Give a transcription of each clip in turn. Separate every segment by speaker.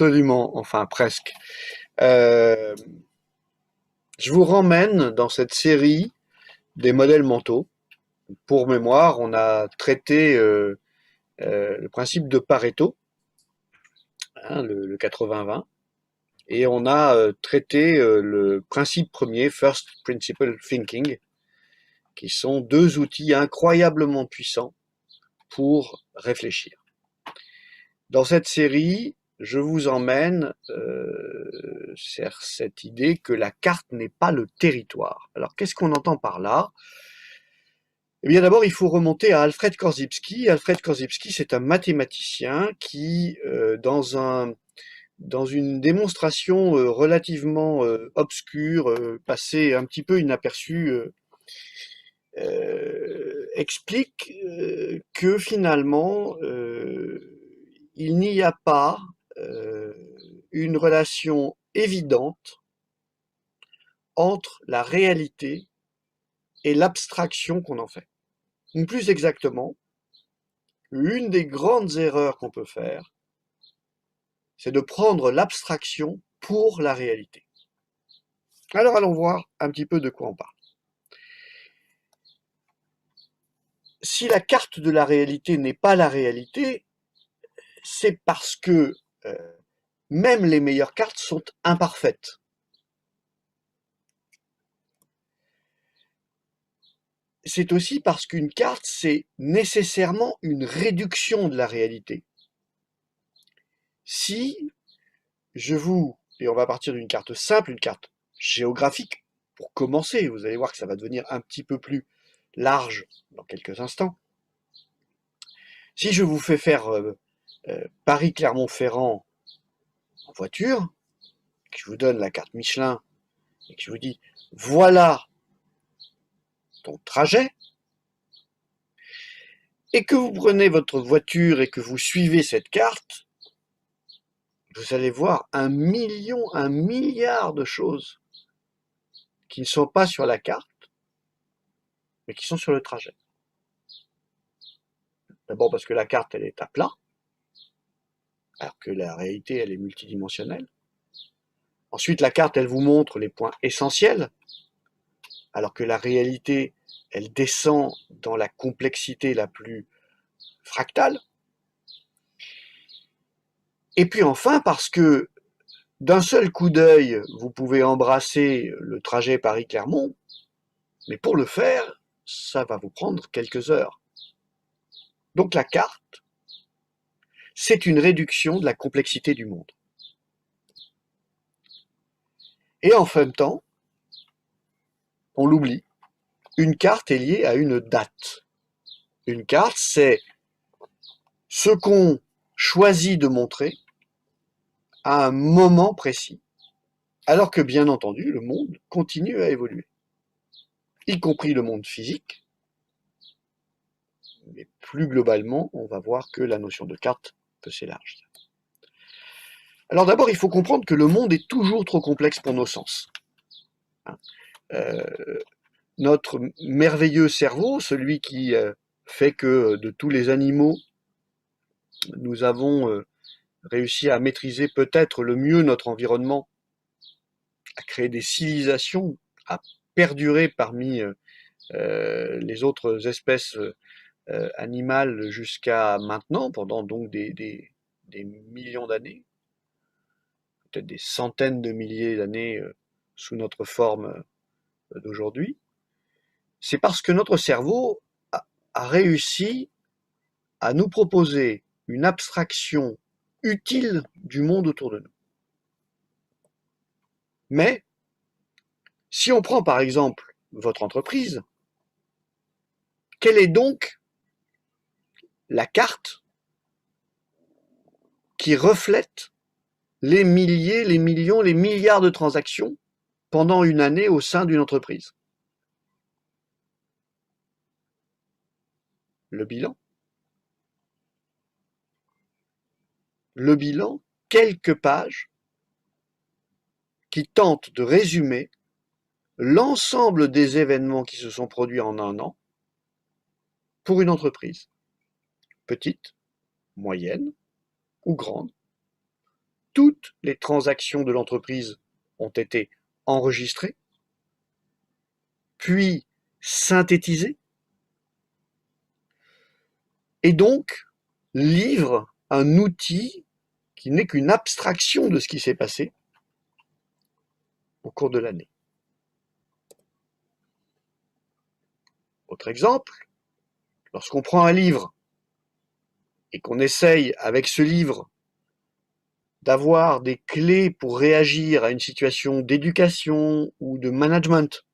Speaker 1: Absolument, enfin presque. Euh, je vous ramène dans cette série des modèles mentaux. Pour mémoire, on a traité le principe de Pareto, hein, le 80-20, et on a traité le principe premier, First Principle Thinking, qui sont deux outils incroyablement puissants pour réfléchir. Dans cette série, je vous emmène sur cette idée que la carte n'est pas le territoire. Alors, qu'est-ce qu'on entend par là? Eh bien, d'abord, il faut remonter à Alfred Korzybski. Alfred Korzybski, c'est un mathématicien qui, dans une démonstration relativement obscure, passée un petit peu inaperçue, explique que finalement, il n'y a pas euh, une relation évidente entre la réalité et l'abstraction qu'on en fait. Ou plus exactement, une des grandes erreurs qu'on peut faire, c'est de prendre l'abstraction pour la réalité. Alors allons voir un petit peu de quoi on parle. Si la carte de la réalité n'est pas la réalité, c'est parce que même les meilleures cartes sont imparfaites. C'est aussi parce qu'une carte, c'est nécessairement une réduction de la réalité. Si et on va partir d'une carte simple, une carte géographique, pour commencer, vous allez voir que ça va devenir un petit peu plus large dans quelques instants. Si je vous fais faire Paris-Clermont-Ferrand en voiture, que je vous donne la carte Michelin et que je vous dis voilà ton trajet, et que vous prenez votre voiture et que vous suivez cette carte, vous allez voir un milliard de choses qui ne sont pas sur la carte, mais qui sont sur le trajet. D'abord parce que la carte, elle est à plat, alors que la réalité, elle est multidimensionnelle. Ensuite, la carte, elle vous montre les points essentiels, alors que la réalité, elle descend dans la complexité la plus fractale. Et puis enfin, parce que d'un seul coup d'œil, vous pouvez embrasser le trajet Paris-Clermont, mais pour le faire, ça va vous prendre quelques heures. Donc la carte, c'est une réduction de la complexité du monde. Et en même temps, on l'oublie, une carte est liée à une date. Une carte, c'est ce qu'on choisit de montrer à un moment précis, alors que bien entendu, le monde continue à évoluer, y compris le monde physique, mais plus globalement, on va voir que la notion de carte peut s'élargir. Alors d'abord, il faut comprendre que le monde est toujours trop complexe pour nos sens. Notre merveilleux cerveau, celui qui fait que de tous les animaux, nous avons réussi à maîtriser peut-être le mieux notre environnement, à créer des civilisations, à perdurer parmi les autres espèces animales jusqu'à maintenant, pendant donc des millions d'années, peut-être des centaines de milliers d'années sous notre forme d'aujourd'hui, c'est parce que notre cerveau a réussi à nous proposer une abstraction utile du monde autour de nous. Mais si on prend par exemple votre entreprise, quelle est donc la carte qui reflète les milliers, les millions, les milliards de transactions pendant une année au sein d'une entreprise? Le bilan. Le bilan, quelques pages qui tentent de résumer l'ensemble des événements qui se sont produits en un an pour une entreprise, petite, moyenne ou grande, toutes les transactions de l'entreprise ont été enregistrées, puis synthétisées, et donc livre un outil qui n'est qu'une abstraction de ce qui s'est passé au cours de l'année. Autre exemple, lorsqu'on prend un livre et qu'on essaye avec ce livre d'avoir des clés pour réagir à une situation d'éducation ou de management,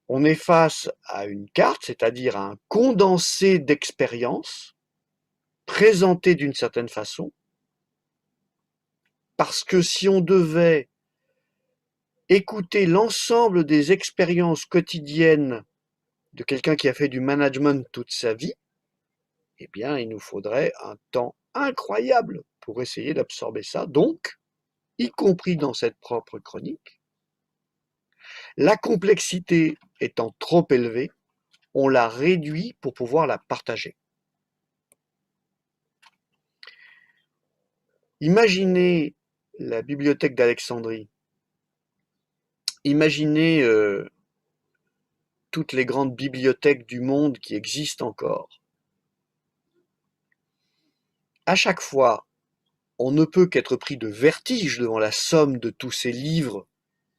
Speaker 1: on est face à une carte, c'est-à-dire à un condensé d'expériences présentées d'une certaine façon, parce que si on devait écouter l'ensemble des expériences quotidiennes de quelqu'un qui a fait du management toute sa vie, eh bien, il nous faudrait un temps incroyable pour essayer d'absorber ça. Donc, y compris dans cette propre chronique, la complexité étant trop élevée, on la réduit pour pouvoir la partager. Imaginez la bibliothèque d'Alexandrie. Imaginez toutes les grandes bibliothèques du monde qui existent encore. À chaque fois, on ne peut qu'être pris de vertige devant la somme de tous ces livres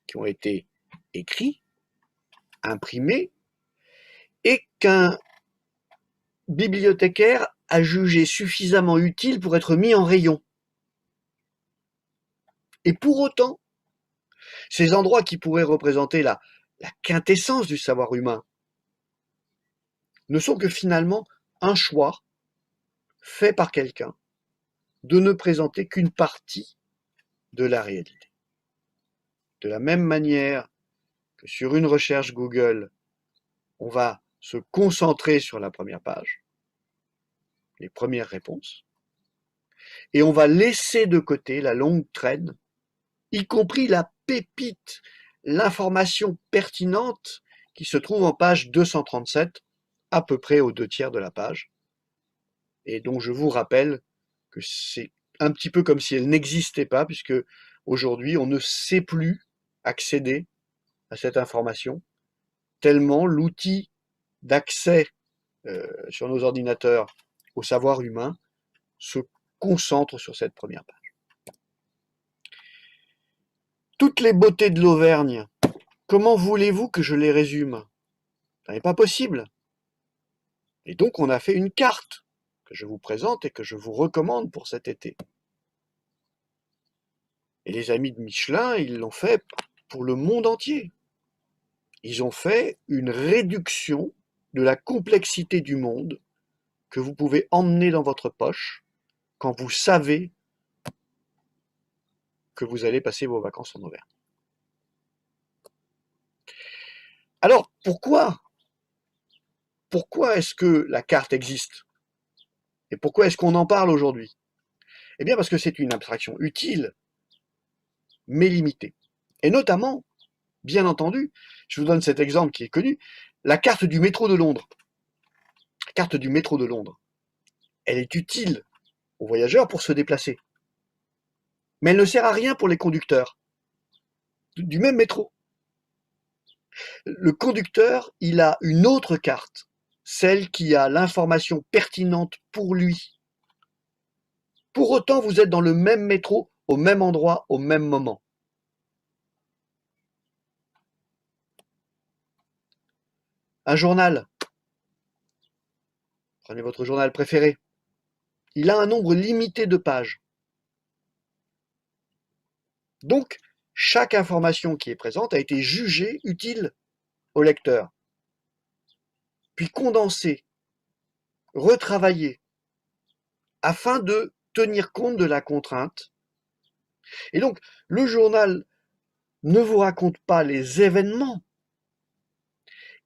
Speaker 1: qui ont été écrits, imprimés, et qu'un bibliothécaire a jugé suffisamment utile pour être mis en rayon. Et pour autant, ces endroits qui pourraient représenter la quintessence du savoir humain ne sont que finalement un choix fait par quelqu'un de ne présenter qu'une partie de la réalité. De la même manière que sur une recherche Google, on va se concentrer sur la première page, les premières réponses, et on va laisser de côté la longue traîne, y compris la pépite, l'information pertinente qui se trouve en page 237, à peu près aux 2/3 de la page, et dont je vous rappelle que c'est un petit peu comme si elle n'existait pas, puisque aujourd'hui on ne sait plus accéder à cette information, tellement l'outil d'accès sur nos ordinateurs au savoir humain se concentre sur cette première page. Toutes les beautés de l'Auvergne, comment voulez-vous que je les résume? Ça n'est pas possible. Et donc on a fait une carte que je vous présente et que je vous recommande pour cet été. Et les amis de Michelin, ils l'ont fait pour le monde entier. Ils ont fait une réduction de la complexité du monde que vous pouvez emmener dans votre poche quand vous savez que vous allez passer vos vacances en Auvergne. Alors, pourquoi est-ce que la carte existe? Et pourquoi est-ce qu'on en parle aujourd'hui? Eh bien, parce que c'est une abstraction utile, mais limitée. Et notamment, bien entendu, je vous donne cet exemple qui est connu, la carte du métro de Londres. La carte du métro de Londres, elle est utile aux voyageurs pour se déplacer. Mais elle ne sert à rien pour les conducteurs du même métro. Le conducteur, il a une autre carte, celle qui a l'information pertinente pour lui. Pour autant, vous êtes dans le même métro, au même endroit, au même moment. Un journal, prenez votre journal préféré, il a un nombre limité de pages. Donc, chaque information qui est présente a été jugée utile au lecteur, puis condensée, retravaillée, afin de tenir compte de la contrainte. Et donc, le journal ne vous raconte pas les événements,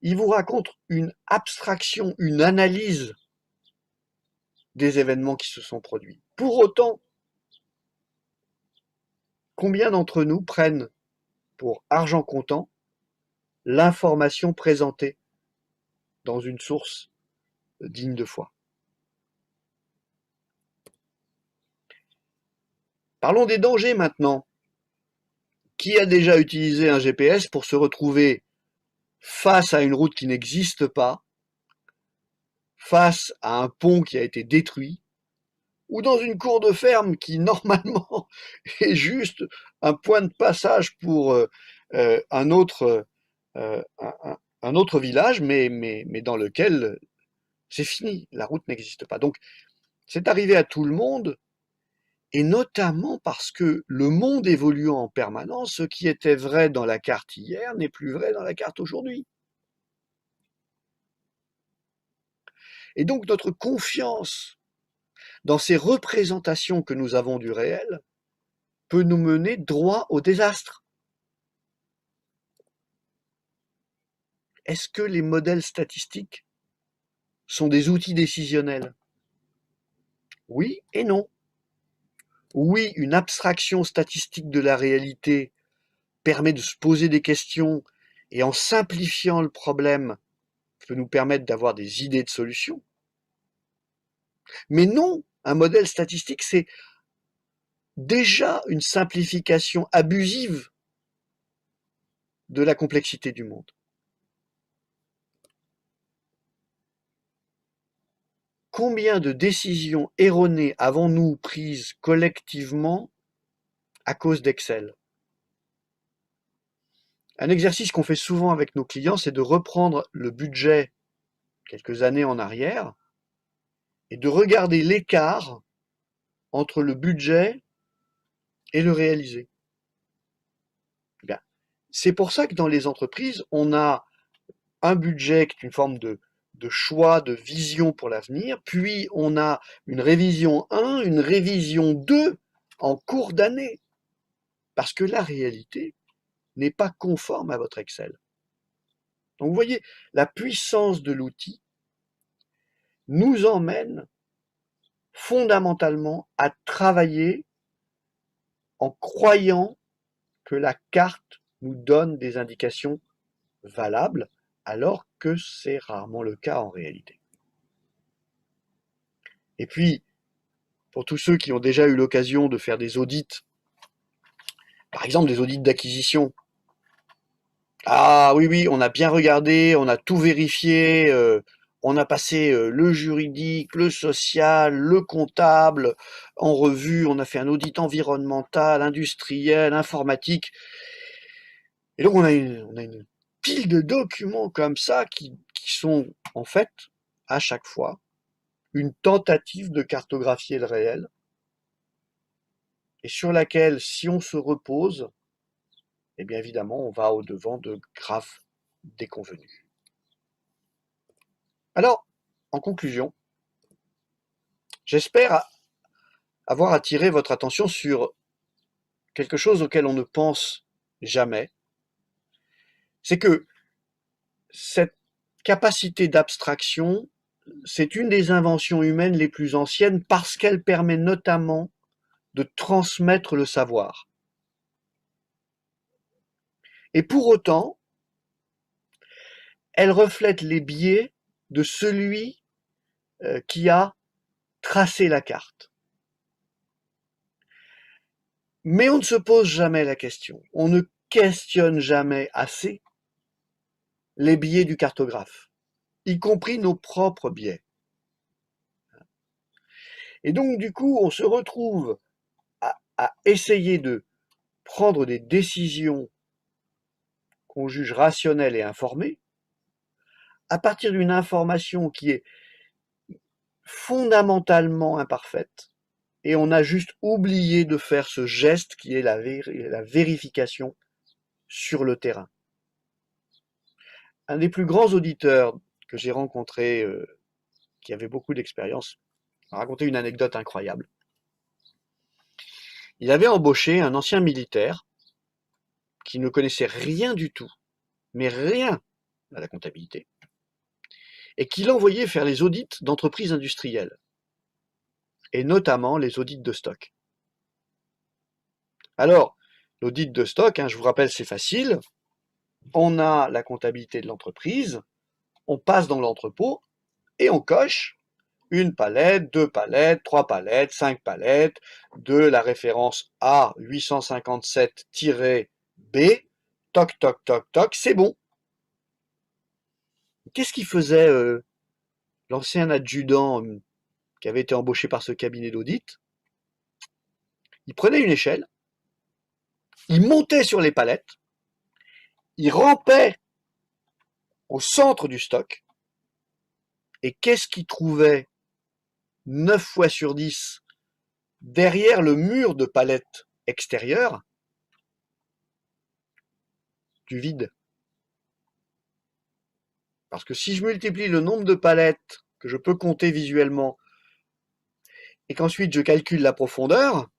Speaker 1: il vous raconte une abstraction, une analyse des événements qui se sont produits. Pour autant, combien d'entre nous prennent pour argent comptant l'information présentée dans une source digne de foi? Parlons des dangers maintenant. Qui a déjà utilisé un GPS pour se retrouver face à une route qui n'existe pas, face à un pont qui a été détruit, ou dans une cour de ferme qui normalement est juste un point de passage pour un autre un autre village, mais dans lequel c'est fini, la route n'existe pas. Donc c'est arrivé à tout le monde, et notamment parce que le monde évoluant en permanence, ce qui était vrai dans la carte hier n'est plus vrai dans la carte aujourd'hui. Et donc notre confiance dans ces représentations que nous avons du réel peut nous mener droit au désastre. Est-ce que les modèles statistiques sont des outils décisionnels? Oui et non. Oui, une abstraction statistique de la réalité permet de se poser des questions et en simplifiant le problème peut nous permettre d'avoir des idées de solutions. Mais non, un modèle statistique, c'est déjà une simplification abusive de la complexité du monde. Combien de décisions erronées avons-nous prises collectivement à cause d'Excel? Un exercice qu'on fait souvent avec nos clients, c'est de reprendre le budget quelques années en arrière et de regarder l'écart entre le budget et le réalisé. Bien, c'est pour ça que dans les entreprises, on a un budget qui est une forme de choix, de vision pour l'avenir, puis on a une révision 1, une révision 2 en cours d'année, parce que la réalité n'est pas conforme à votre Excel. Donc vous voyez, la puissance de l'outil nous emmène fondamentalement à travailler en croyant que la carte nous donne des indications valables, alors que c'est rarement le cas en réalité. Et puis, pour tous ceux qui ont déjà eu l'occasion de faire des audits, par exemple des audits d'acquisition, ah oui, oui, on a bien regardé, on a tout vérifié, on a passé le juridique, le social, le comptable en revue, on a fait un audit environnemental, industriel, informatique. Et donc on a une pile de documents comme ça qui sont en fait, à chaque fois, une tentative de cartographier le réel, et sur laquelle, si on se repose, eh bien évidemment, on va au-devant de graves déconvenues. Alors, en conclusion, j'espère avoir attiré votre attention sur quelque chose auquel on ne pense jamais, c'est que cette capacité d'abstraction, c'est une des inventions humaines les plus anciennes parce qu'elle permet notamment de transmettre le savoir. Et pour autant, elle reflète les biais de celui qui a tracé la carte. Mais on ne se pose jamais la question, on ne questionne jamais assez les biais du cartographe, y compris nos propres biais. Et donc du coup, on se retrouve à essayer de prendre des décisions qu'on juge rationnelles et informées, à partir d'une information qui est fondamentalement imparfaite, et on a juste oublié de faire ce geste qui est la vérification sur le terrain. Un des plus grands auditeurs que j'ai rencontré, qui avait beaucoup d'expérience, m'a raconté une anecdote incroyable. Il avait embauché un ancien militaire qui ne connaissait rien du tout, mais rien à la comptabilité, et qui l'envoyait faire les audits d'entreprises industrielles, et notamment les audits de stock. Alors, l'audit de stock, je vous rappelle, c'est facile. On a la comptabilité de l'entreprise, on passe dans l'entrepôt et on coche une palette, deux palettes, trois palettes, cinq palettes, de la référence A857-B, toc, toc, toc, toc, c'est bon. Qu'est-ce qu'il faisait l'ancien adjudant qui avait été embauché par ce cabinet d'audit? Il prenait une échelle, il montait sur les palettes, il rampait au centre du stock, et qu'est-ce qu'il trouvait 9 fois sur 10 derrière le mur de palettes extérieures? Du vide. Parce que si je multiplie le nombre de palettes que je peux compter visuellement et qu'ensuite je calcule la profondeur,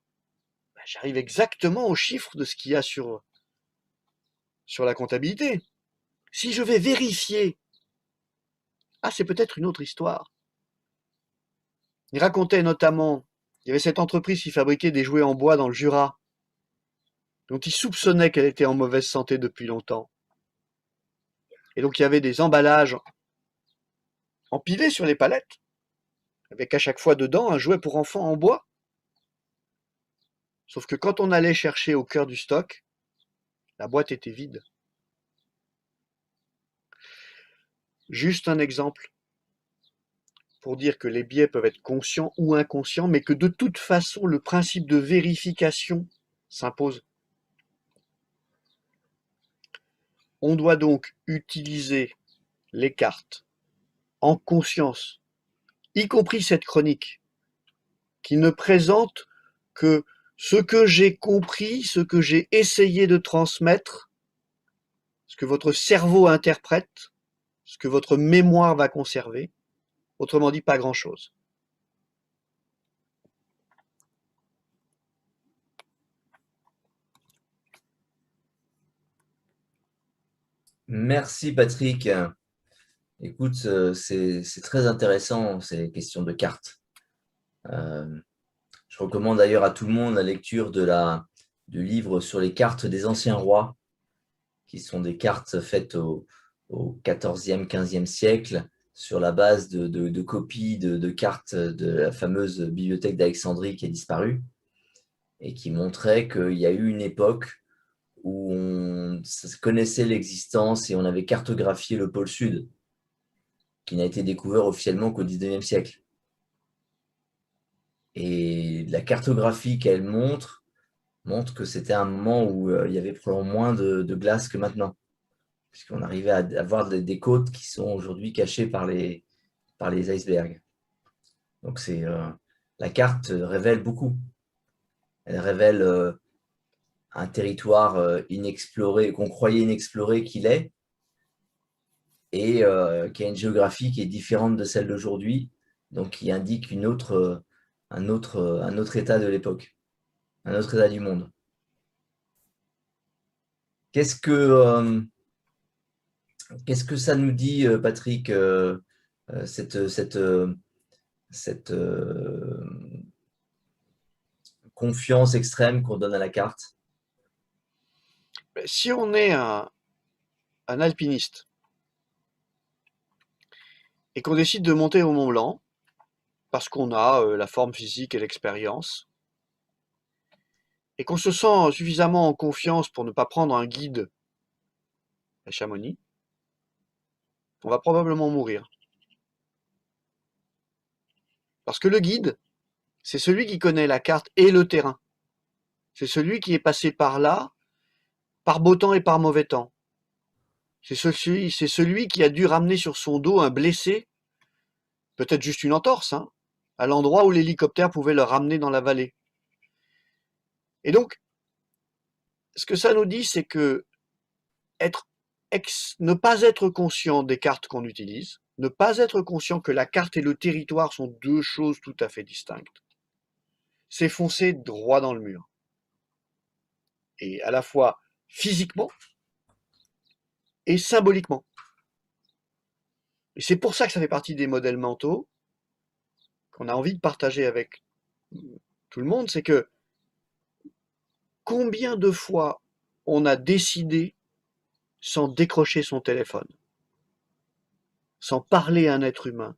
Speaker 1: j'arrive exactement au chiffre de ce qu'il y a sur la comptabilité. Si je vais vérifier, c'est peut-être une autre histoire. Il racontait notamment, il y avait cette entreprise qui fabriquait des jouets en bois dans le Jura, dont il soupçonnait qu'elle était en mauvaise santé depuis longtemps. Et donc il y avait des emballages empilés sur les palettes, avec à chaque fois dedans un jouet pour enfants en bois. Sauf que quand on allait chercher au cœur du stock, la boîte était vide. Juste un exemple pour dire que les biais peuvent être conscients ou inconscients, mais que de toute façon, le principe de vérification s'impose. On doit donc utiliser les cartes en conscience, y compris cette chronique, qui ne présente que ce que j'ai compris, ce que j'ai essayé de transmettre, ce que votre cerveau interprète, ce que votre mémoire va conserver, autrement dit pas grand-chose.
Speaker 2: Merci Patrick. Écoute, c'est très intéressant ces questions de cartes. Euh, je recommande d'ailleurs à tout le monde la lecture du livre sur les cartes des anciens rois, qui sont des cartes faites au 14e, 15e siècle sur la base de copies de cartes de la fameuse bibliothèque d'Alexandrie qui a disparu et qui montraient qu'il y a eu une époque où on connaissait l'existence et on avait cartographié le pôle sud, qui n'a été découvert officiellement qu'au 19e siècle. Et la cartographie qu'elle montre que c'était un moment où il y avait probablement moins de glace que maintenant, puisqu'on arrivait à avoir des côtes qui sont aujourd'hui cachées par les icebergs. Donc la carte révèle beaucoup. Elle révèle un territoire inexploré, qu'on croyait inexploré qu'il est, et qui a une géographie qui est différente de celle d'aujourd'hui, donc qui indique un autre état de l'époque, un autre état du monde. Qu'est-ce que ça nous dit, Patrick, cette confiance extrême qu'on donne à la carte?
Speaker 1: Si on est un alpiniste et qu'on décide de monter au Mont Blanc, parce qu'on a la forme physique et l'expérience, et qu'on se sent suffisamment en confiance pour ne pas prendre un guide à Chamonix, on va probablement mourir. Parce que le guide, c'est celui qui connaît la carte et le terrain. C'est celui qui est passé par là, par beau temps et par mauvais temps. C'est celui qui a dû ramener sur son dos un blessé, peut-être juste une entorse, à l'endroit où l'hélicoptère pouvait le ramener dans la vallée. Et donc, ce que ça nous dit, c'est que ne pas être conscient des cartes qu'on utilise, ne pas être conscient que la carte et le territoire sont deux choses tout à fait distinctes, c'est foncer droit dans le mur. Et à la fois physiquement et symboliquement. Et c'est pour ça que ça fait partie des modèles mentaux qu'on a envie de partager avec tout le monde, c'est que combien de fois on a décidé sans décrocher son téléphone, sans parler à un être humain,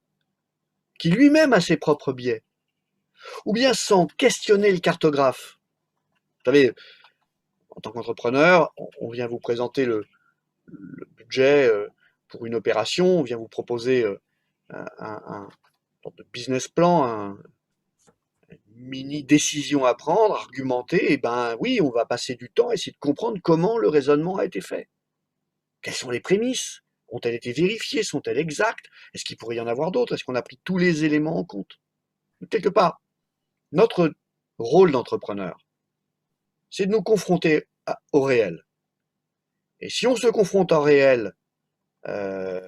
Speaker 1: qui lui-même a ses propres biais, ou bien sans questionner le cartographe. Vous savez, en tant qu'entrepreneur, on vient vous présenter le budget pour une opération, on vient vous proposer un sorte de business plan, une mini décision à prendre, argumenter, et ben oui, on va passer du temps à essayer de comprendre comment le raisonnement a été fait. Quelles sont les prémices? Ont-elles été vérifiées? Sont-elles exactes? Est-ce qu'il pourrait y en avoir d'autres? Est-ce qu'on a pris tous les éléments en compte? Quelque part, notre rôle d'entrepreneur, c'est de nous confronter au réel. Et si on se confronte au réel euh,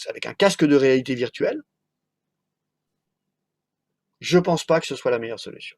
Speaker 1: avec un casque de réalité virtuelle, je pense pas que ce soit la meilleure solution.